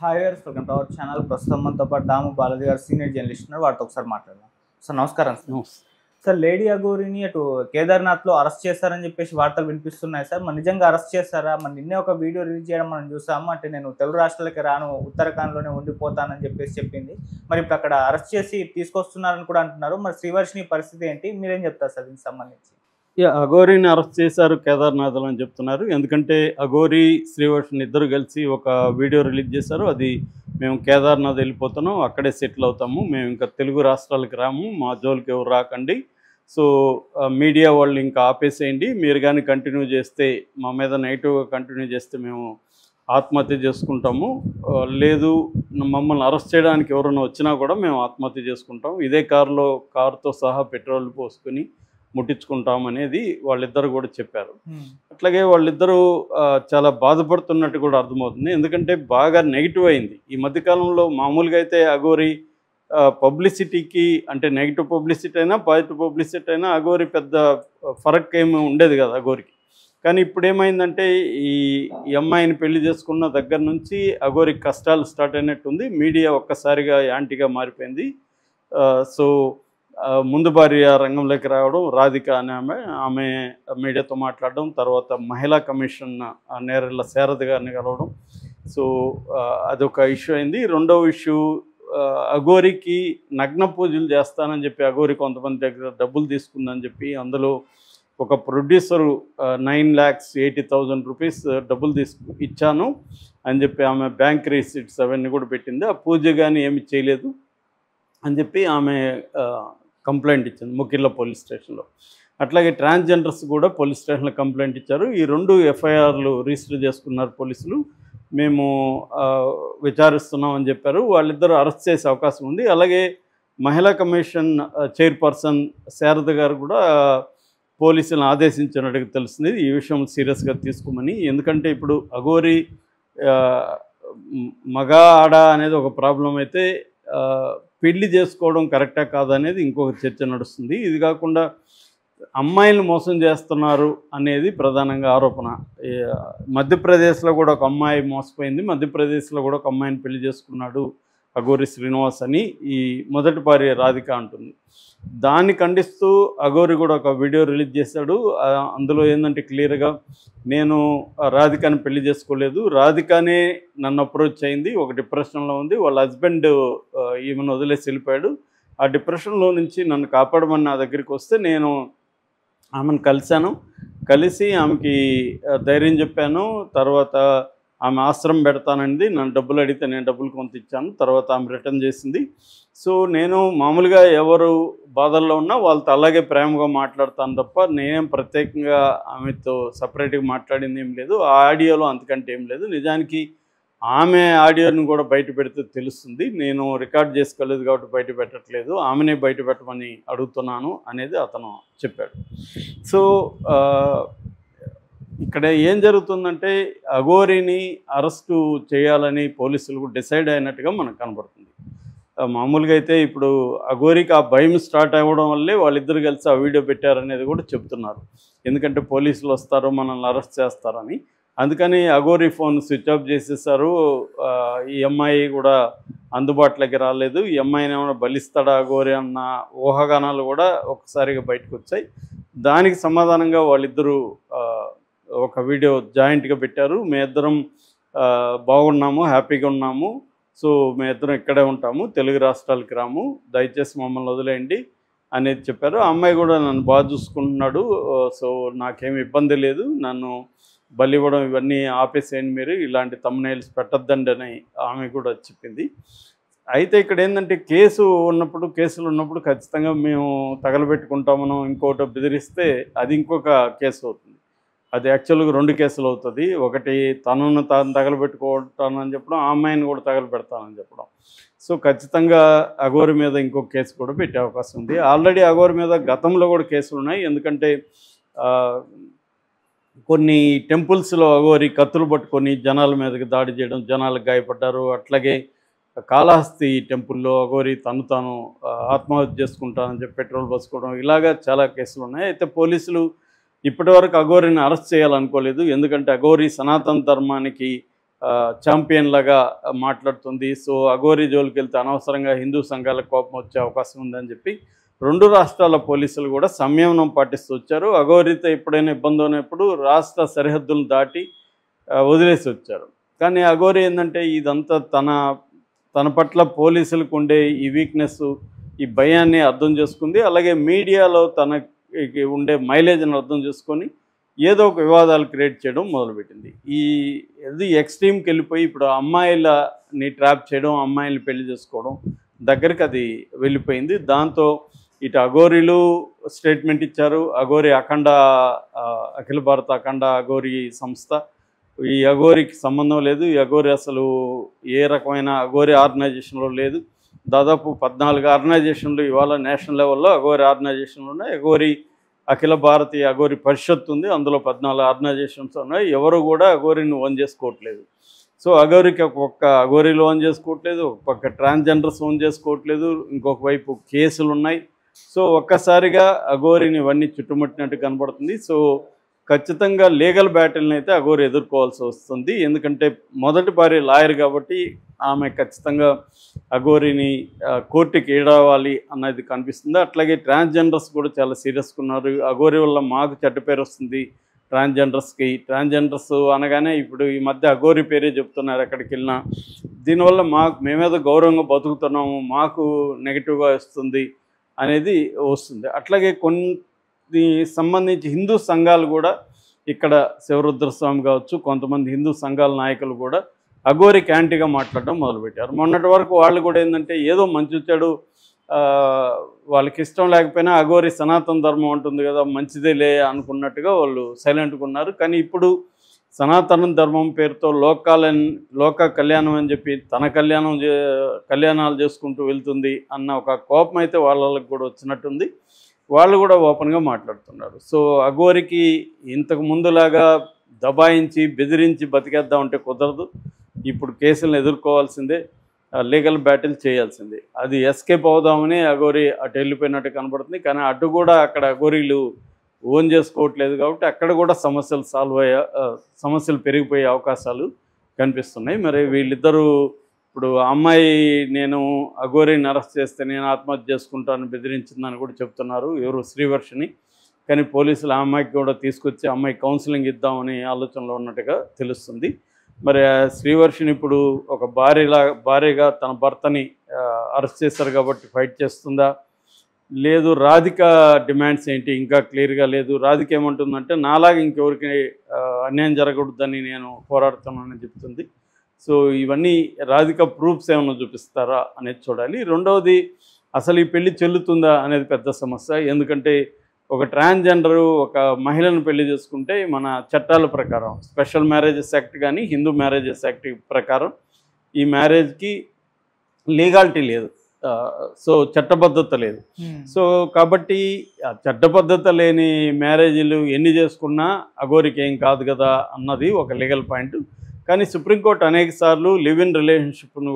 Hi గారు, welcome to our channel. ప్రస్తుతం మనతో పాటు దాము బాలాజీ గారు సీనియర్ జర్నలిస్ట్ ఉన్నారు. వాటితో ఒకసారి మాట్లాడదాం. సార్ నమస్కారం. సార్ లేడీ అఘోరిని అటు కేదార్నాథ్లో అరెస్ట్ చేస్తారని చెప్పేసి వార్తలు వినిపిస్తున్నాయి సార్. మరి నిజంగా అరెస్ట్ చేస్తారా? మరి నిన్నే ఒక వీడియో రిలీజ్ చేయడం మనం చూసాము. అంటే నేను తెలుగు రాష్ట్రాలకి రాను, ఉత్తరాఖండ్లోనే ఉండిపోతానని చెప్పేసి చెప్పింది. మరి ఇప్పుడు అక్కడ అరెస్ట్ చేసి తీసుకొస్తున్నారని కూడా అంటున్నారు. మరి శ్రీవర్షిని పరిస్థితి ఏంటి? మీరేం చెప్తారు సార్ దీనికి సంబంధించి? అఘోరిని అరెస్ట్ చేశారు కేదార్నాథ్లో అని చెప్తున్నారు. ఎందుకంటే అఘోరి శ్రీవర్షిని ఇద్దరు కలిసి ఒక వీడియో రిలీజ్ చేశారు. అది మేము కేదార్నాథ్ వెళ్ళిపోతున్నాం, అక్కడే సెటిల్ అవుతాము, మేము ఇంకా తెలుగు రాష్ట్రాలకు రాము, మా జోలికి ఎవరు రాకండి, సో మీడియా వాళ్ళు ఇంకా ఆపేసేయండి, మీరు కానీ కంటిన్యూ చేస్తే మా మీద నెగిటివ్గా కంటిన్యూ చేస్తే మేము ఆత్మహత్య చేసుకుంటాము, లేదు మమ్మల్ని అరెస్ట్ చేయడానికి ఎవరైనా వచ్చినా కూడా మేము ఆత్మహత్య చేసుకుంటాం, ఇదే కారుతో సహా పెట్రోల్ పోసుకొని ముట్టించుకుంటాం అనేది వాళ్ళిద్దరు కూడా చెప్పారు. అట్లాగే వాళ్ళిద్దరూ చాలా బాధపడుతున్నట్టు కూడా అర్థమవుతుంది. ఎందుకంటే బాగా నెగిటివ్ అయింది ఈ మధ్యకాలంలో. మామూలుగా అయితే అఘోరి పబ్లిసిటీకి, అంటే నెగిటివ్ పబ్లిసిటీ అయినా పాజిటివ్ పబ్లిసిటీ అయినా అఘోరి పెద్ద ఫరక్ ఏమి ఉండేది కదా అఘోరికి. కానీ ఇప్పుడు ఏమైందంటే ఈ అమ్మాయిని పెళ్లి చేసుకున్న దగ్గర నుంచి అఘోరికి కష్టాలు స్టార్ట్ అయినట్టుంది. మీడియా ఒక్కసారిగా యాంటీగా మారిపోయింది. సో ముందు భార్య రంగంలోకి రావడం, రాధిక అనే ఆమె మీడియాతో మాట్లాడడం, తర్వాత మహిళా కమిషన్ నేరెళ్ళ శారద గారిని కలవడం, సో అదొక ఇష్యూ అయింది. రెండవ ఇష్యూ, అఘోరికి నగ్న పూజలు చేస్తానని చెప్పి అఘోరి కొంతమంది దగ్గర డబ్బులు తీసుకుందని చెప్పి అందులో ఒక ప్రొడ్యూసరు 9,80,000 రూపీస్ డబ్బులు ఇచ్చాను అని చెప్పి ఆమె బ్యాంక్ రిసీట్స్ అవన్నీ కూడా పెట్టింది. ఆ పూజ కానీ ఏమి చేయలేదు అని చెప్పి ఆమె కంప్లైంట్ ఇచ్చింది ముకిర్ల పోలీస్ స్టేషన్లో. అట్లాగే ట్రాన్స్జెండర్స్ కూడా పోలీస్ స్టేషన్లో కంప్లైంట్ ఇచ్చారు. ఈ 2 ఎఫ్ఐఆర్లు రిజిస్టర్ చేసుకున్నారు పోలీసులు. మేము విచారిస్తున్నాం అని చెప్పారు. వాళ్ళిద్దరూ అరెస్ట్ చేసే అవకాశం ఉంది. అలాగే మహిళా కమిషన్ చైర్పర్సన్ శారద గారు కూడా పోలీసులను ఆదేశించినట్టుగా తెలుస్తుంది ఈ విషయం సీరియస్గా తీసుకోమని. ఎందుకంటే ఇప్పుడు అఘోరి మగ ఆడ అనేది ఒక ప్రాబ్లం అయితే పెళ్లి చేసుకోవడం కరెక్టా కాదనేది ఇంకొక చర్చ నడుస్తుంది. ఇది కాకుండా అమ్మాయిలను మోసం చేస్తున్నారు అనేది ప్రధానంగా ఆరోపణ. మధ్యప్రదేశ్లో కూడా ఒక అమ్మాయి మోసపోయింది, మధ్యప్రదేశ్లో కూడా ఒక అమ్మాయిని పెళ్లి చేసుకున్నాడు అఘోరి శ్రీనివాస్ అని ఈ మొదటి భార్య రాధిక అంటుంది. దాన్ని ఖండిస్తూ అఘోరి కూడా ఒక వీడియో రిలీజ్ చేశాడు. అందులో ఏంటంటే క్లియర్గా, నేను రాధికని పెళ్లి చేసుకోలేదు, రాధికనే నన్ను అప్రోచ్ అయింది, ఒక డిప్రెషన్లో ఉంది, వాళ్ళ హస్బెండ్ ఈమెను వదిలేసి వెళ్ళిపోయాడు, ఆ డిప్రెషన్లో నుంచి నన్ను కాపాడమని నా దగ్గరికి వస్తే నేను ఆమెను కలిసి ఆమెకి ధైర్యం చెప్పాను. తర్వాత ఆమె ఆశ్రమం పెడతానంది, నన్ను డబ్బులు అడిగితే నేను డబ్బులు కొంత ఇచ్చాను, తర్వాత ఆమె రిటర్న్ చేసింది. సో నేను మామూలుగా ఎవరు బాధల్లో ఉన్నా వాళ్ళతో అలాగే ప్రేమగా మాట్లాడతాను తప్ప నేనేం ప్రత్యేకంగా ఆమెతో సపరేట్గా మాట్లాడింది ఏం లేదు. ఆ ఆడియోలో అంతకంటే ఏం లేదు. నిజానికి ఆమె ఆడియోని కూడా బయట పెడితే తెలుస్తుంది. నేను రికార్డ్ చేసుకోలేదు కాబట్టి బయట పెట్టట్లేదు, ఆమెనే బయట పెట్టమని అడుగుతున్నాను అనేది అతను చెప్పాడు. సో ఇక్కడ ఏం జరుగుతుందంటే అఘోరిని అరెస్టు చేయాలని పోలీసులు డిసైడ్ అయినట్టుగా మనకు కనబడుతుంది. మామూలుగా అయితే ఇప్పుడు అఘోరికి ఆ భయం స్టార్ట్ అవ్వడం వల్లే వాళ్ళిద్దరు కలిసి ఆ వీడియో పెట్టారనేది కూడా చెప్తున్నారు. ఎందుకంటే పోలీసులు వస్తారు, మనల్ని అరెస్ట్ చేస్తారని. అందుకని అఘోరి ఫోన్ స్విచ్ ఆఫ్ చేసేసారు. ఈ అమ్మాయి కూడా అందుబాటులోకి రాలేదు. ఈ అమ్మాయిని ఏమైనా బలిస్తాడా అఘోరి అన్న ఊహాగానాలు కూడా ఒకసారిగా బయటకు వచ్చాయి. దానికి సమాధానంగా వాళ్ళిద్దరూ ఒక వీడియో జాయింట్గా పెట్టారు. మీ ఇద్దరం బాగున్నాము, హ్యాపీగా ఉన్నాము, సో మీ ఇద్దరం ఇక్కడే ఉంటాము, తెలుగు రాష్ట్రాలకి రాము, దయచేసి మమ్మల్ని వదిలేయండి అనేది చెప్పారు. ఆ అమ్మాయి కూడా నన్ను బాగా చూసుకుంటున్నాడు, సో నాకేమి ఇబ్బంది లేదు, నన్ను బలి ఇవ్వడం ఇవన్నీ ఆపేసేయండి, మీరు ఇలాంటి థంబ్నెయిల్స్ పెట్టద్దండి అని ఆమె కూడా చెప్పింది. అయితే ఇక్కడ ఏంటంటే కేసులు ఉన్నప్పుడు ఖచ్చితంగా మేము తగలబెట్టుకుంటామనో ఇంకోటి బెదిరిస్తే అది ఇంకొక కేసు అవుతుంది. అది యాక్చువల్గా 2 కేసులు అవుతుంది. ఒకటి తనను తాను తగలబెట్టుకుంటానని చెప్పడం, ఆ అమ్మాయిని కూడా తగలబెడతానని చెప్పడం. సో ఖచ్చితంగా అఘోరి మీద ఇంకొక కేసు కూడా పెట్టే అవకాశం ఉంది. ఆల్రెడీ అఘోరి మీద గతంలో కూడా కేసులు ఉన్నాయి. ఎందుకంటే కొన్ని టెంపుల్స్లో అఘోరి కత్తులు పట్టుకొని జనాల మీదకి దాడి చేయడం, జనాలకు గాయపడ్డారు. అట్లాగే కాళహస్తి టెంపుల్లో అఘోరి తాను ఆత్మహత్య చేసుకుంటానని చెప్పి పెట్రోల్ పోసుకోవడం, ఇలాగా చాలా కేసులు ఉన్నాయి. అయితే పోలీసులు ఇప్పటివరకు అఘోరిని అరెస్ట్ చేయాలనుకోలేదు. ఎందుకంటే అఘోరి సనాతన ధర్మానికి ఛాంపియన్ లాగా మాట్లాడుతుంది. సో అఘోరి జోలికి వెళ్తే అనవసరంగా హిందూ సంఘాలకు కోపం వచ్చే అవకాశం ఉందని చెప్పి 2 రాష్ట్రాల పోలీసులు కూడా సంయమనం పాటిస్తూ వచ్చారు. అఘోరితో ఎప్పుడైనా ఇబ్బంది ఉన్నప్పుడు రాష్ట్ర సరిహద్దులను దాటి వదిలేసి వచ్చారు. కానీ అఘోరి ఏంటంటే ఇదంతా తన పట్ల పోలీసులకు ఉండే ఈ వీక్నెస్, ఈ భయాన్ని అర్థం చేసుకుంది. అలాగే మీడియాలో తనకి ఉండే మైలేజ్ని అర్థం చేసుకొని ఏదో ఒక వివాదాలు క్రియేట్ చేయడం మొదలుపెట్టింది. ఇది ఎక్స్ట్రీమ్కి వెళ్ళిపోయి ఇప్పుడు అమ్మాయిలని ట్రాప్ చేయడం, అమ్మాయిల్ని పెళ్లి చేసుకోవడం దగ్గరికి అది వెళ్ళిపోయింది. దాంతో ఇటు అఘోరీలు స్టేట్మెంట్ ఇచ్చారు. అఘోరి అఖిల భారత అఖండ అఘోరి సంస్థ ఈ అఘోరికి సంబంధం లేదు, ఈ అఘోరి అసలు ఏ రకమైన అఘోరి ఆర్గనైజేషన్లో లేదు. దాదాపు 14 ఆర్గనైజేషన్లు ఇవాళ నేషనల్ లెవెల్లో అఘోరి ఆర్గనైజేషన్లు ఉన్నాయి. అఘోరి అఖిల భారతీయ అఘోరి పరిషత్ ఉంది, అందులో 14 ఆర్గనైజేషన్స్ ఉన్నాయి. ఎవరు కూడా అఘోరిని ఓన్ చేసుకోవట్లేదు. సో అఘోరికి ఒక పక్క అఘోరీలు ఓన్ చేసుకోవట్లేదు, ఒక పక్క ట్రాన్స్జెండర్స్ ఓన్ చేసుకోవట్లేదు, ఇంకొక వైపు కేసులు ఉన్నాయి. సో ఒక్కసారిగా అఘోరిని ఇవన్నీ చుట్టుముట్టినట్టు కనబడుతుంది. సో ఖచ్చితంగా లీగల్ బ్యాటిల్ని అయితే అఘోరి ఎదుర్కోవాల్సి వస్తుంది. ఎందుకంటే మొదటి భార్య లాయర్ కాబట్టి ఆమె ఖచ్చితంగా అఘోరిని కోర్టుకి ఈడవాలి అన్నది కనిపిస్తుంది. అట్లాగే ట్రాన్స్జెండర్స్ కూడా చాలా సీరియస్గా ఉన్నారు. అఘోరి వల్ల మాకు చెడ్డ పేరు వస్తుంది ట్రాన్స్జెండర్స్కి. ట్రాన్స్జెండర్స్ అనగానే ఇప్పుడు ఈ మధ్య అఘోరి పేరే చెప్తున్నారు ఎక్కడికి వెళ్ళినా. దీనివల్ల మేమేదో గౌరవంగా బతుకుతున్నాము, మాకు నెగిటివ్గా వస్తుంది అనేది వస్తుంది. అట్లాగే కొన్ని సంబంధించి హిందూ సంఘాలు కూడా ఇక్కడ శివరుద్రస్వామి కావచ్చు, కొంతమంది హిందూ సంఘాల నాయకులు కూడా అఘోరికి యాంటీగా మాట్లాడడం మొదలుపెట్టారు. మొన్నటి వరకు వాళ్ళు కూడా ఏంటంటే ఏదో మంచి చెడు వాళ్ళకి ఇష్టం లేకపోయినా అఘోరి సనాతన ధర్మం ఉంటుంది కదా మంచిదేలే అనుకున్నట్టుగా వాళ్ళు సైలెంట్గా ఉన్నారు. కానీ ఇప్పుడు సనాతన ధర్మం పేరుతో లోక కళ్యాణం అని చెప్పి తన కళ్యాణాలు చేసుకుంటూ వెళ్తుంది అన్న ఒక కోపం అయితే వాళ్ళకి కూడా వచ్చినట్టుంది. వాళ్ళు కూడా ఓపెన్గా మాట్లాడుతున్నారు. సో అఘోరికి ఇంతకు ముందులాగా దబాయించి బెదిరించి బతికేద్దామంటే కుదరదు. ఇప్పుడు కేసులను ఎదుర్కోవాల్సిందే, లీగల్ బ్యాటిల్ చేయాల్సిందే. అది ఎస్కేప్ అవుదామని అఘోరి అటు వెళ్ళిపోయినట్టు కనబడుతుంది. కానీ అటు కూడా అక్కడ అఘోరీలు ఓన్ చేసుకోవట్లేదు కాబట్టి అక్కడ కూడా సమస్యలు పెరిగిపోయే అవకాశాలు కనిపిస్తున్నాయి. మరి వీళ్ళిద్దరూ ఇప్పుడు అమ్మాయి నేను అఘోరిని అరెస్ట్ చేస్తే నేను ఆత్మహత్య చేసుకుంటాను బెదిరించిందని కూడా చెప్తున్నారు ఎవరు శ్రీవర్షిని. కానీ పోలీసులు ఆ అమ్మాయికి కూడా తీసుకొచ్చి అమ్మాయి కౌన్సిలింగ్ ఇద్దామని ఆలోచనలో ఉన్నట్టుగా తెలుస్తుంది. మరి శ్రీవర్షిని ఇప్పుడు ఒక భార్యగా తన భర్తని అరెస్ట్ చేశారు కాబట్టి ఫైట్ చేస్తుందా, లేదు రాధిక డిమాండ్స్ ఏంటి ఇంకా క్లియర్గా లేదు. రాధిక ఏమంటుందంటే నాలాగా ఇంకెవరికి అన్యాయం జరగకూడదని నేను పోరాడుతున్నానని చెప్తుంది. సో ఇవన్నీ రాధిక ప్రూఫ్స్ ఏమైనా చూపిస్తారా అనేది చూడాలి. రెండవది అసలు ఈ పెళ్లి చెల్లుతుందా అనేది పెద్ద సమస్య. ఎందుకంటే ఒక ట్రాన్స్జెండరు ఒక మహిళను పెళ్లి చేసుకుంటే మన చట్టాల ప్రకారం స్పెషల్ మ్యారేజెస్ యాక్ట్ కానీ హిందూ మ్యారేజెస్ యాక్ట్ ప్రకారం ఈ మ్యారేజ్కి లీగాలిటీ లేదు, సో చట్టబద్ధత లేదు. సో కాబట్టి చట్టబద్ధత లేని మ్యారేజీలు ఎన్ని చేసుకున్నా అఘోరికి ఏం కాదు కదా అన్నది ఒక లీగల్ పాయింట్. కానీ సుప్రీంకోర్టు అనేక సార్లు లివ్ ఇన్ రిలేషన్షిప్ను